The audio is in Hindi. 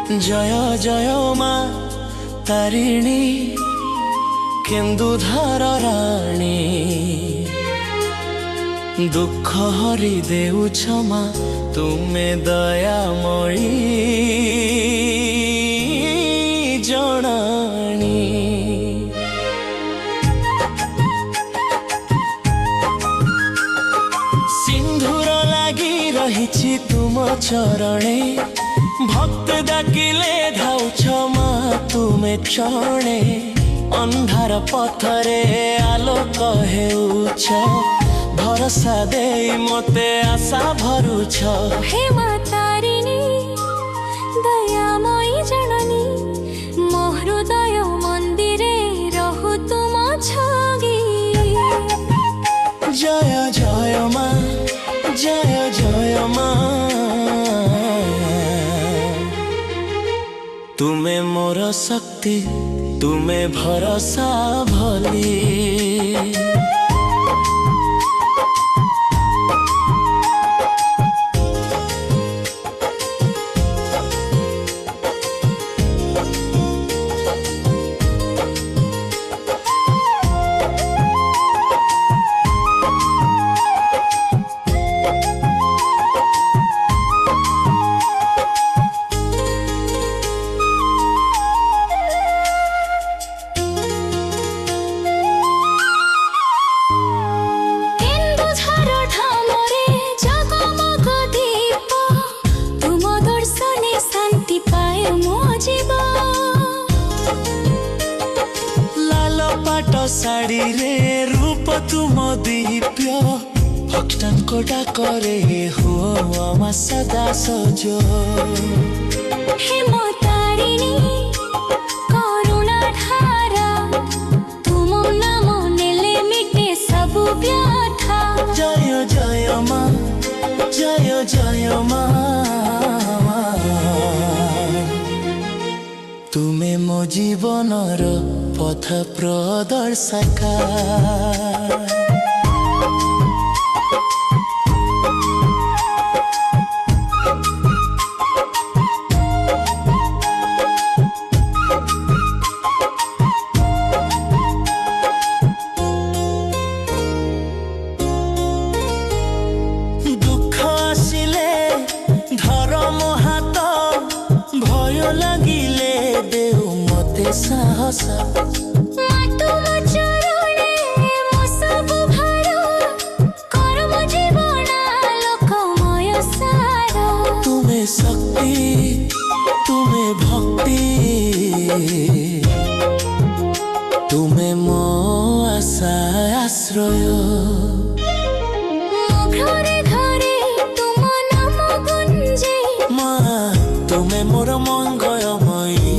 जय जय मा तारिणी केन्दुधार राणी दुख हरि देउछ मा तुमे दयामयी जनानी। सिंधुर लागी रहिछि तुम चरणे भक्त डाकिले धाउछ मा तुमे क्षणे अंधार पथरे आलोक हेउछ भरोसा दे मते आशा भरुछ। हे मा तारिणी दयामयी जननी मो हृदय मंदिरे रहु तुम छगी। जय जय मा जय जय मा तुमे मोर शक्ति तुमे भरोसा भली। साड़ी रे रूप तुम दीप्य भक्तन को डाकरे हो आमा सदा सजो। हे मो तारिणी करुणा धारा तुम नाम नेले मिटे सब व्यथा। जय जय मा जय जय मा तुमे मो जीवनर पथ प्रदर्शका। दुख आसिले धर्म हाथ भय लागिले देउ मते साहस। शक्ति तुम्हें भक्ति तुम्हें मो आशा आश्रय। घरे घरे तुम नाम गुंजे मा तुम्हें मोर मंगलमयी।